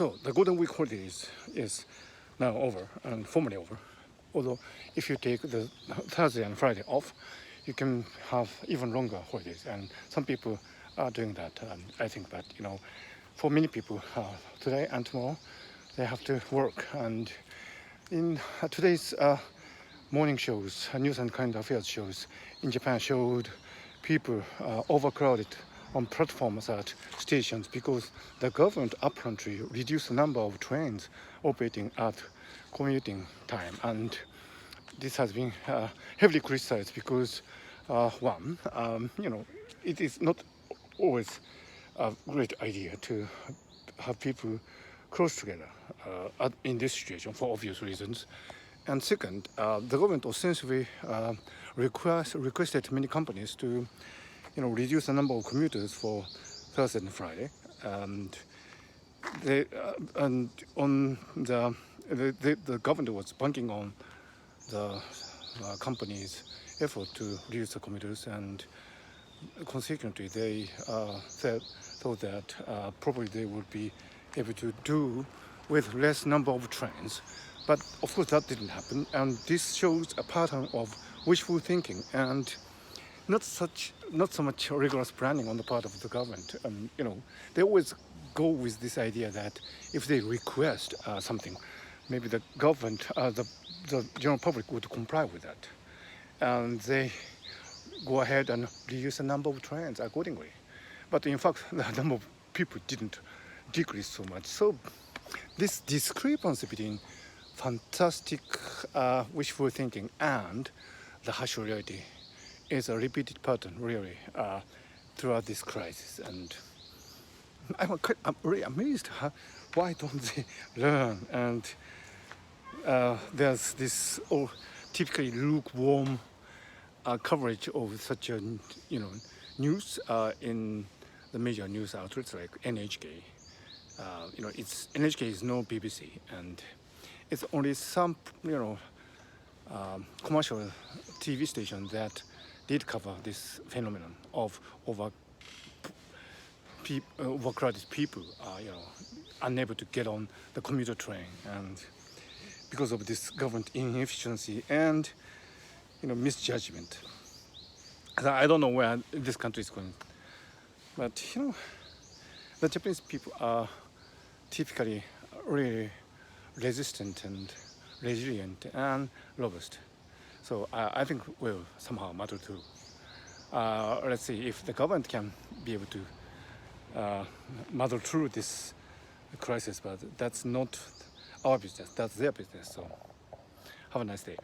So the Golden Week holiday is now over and formally over. Although if you take the Thursday and Friday off, you can have even longer holidays, and some people are doing that. I think that, for many people, today and tomorrow, they have to work. And in today's morning shows, news and current affairs shows in Japan showed people overcrowded on platforms at stations because the government apparently reduced the number of trains operating at commuting time. And this has been heavily criticized because, one, it is not always a great idea to have people close together in this situation for obvious reasons. And second, the government ostensibly requested many companies to, reduce the number of commuters for Thursday and Friday, and the government was banking on the company's effort to reduce the commuters, and consequently they thought that probably they would be able to do with less number of trains. But of course that didn't happen, and this shows a pattern of wishful thinking and not so much rigorous planning on the part of the government. They always go with this idea that if they request something, maybe the government, the general public would comply with that, and they go ahead and reduce the number of trains accordingly. But in fact, the number of people didn't decrease so much. So this discrepancy between fantastic wishful thinking and the harsh reality is a repeated pattern, really, throughout this crisis. And I'm really amazed why don't they learn? And there's this typically lukewarm coverage of such a news in the major news outlets like NHK. NHK is no BBC, and it's only some commercial TV station that did cover this phenomenon of overcrowded people, unable to get on the commuter train, and because of this government inefficiency and misjudgment. I don't know where this country is going, but the Japanese people are typically really resistant and resilient and robust. So I think we'll somehow muddle through. Let's see if the government can be able to muddle through this crisis, but that's not our business, that's their business. So have a nice day.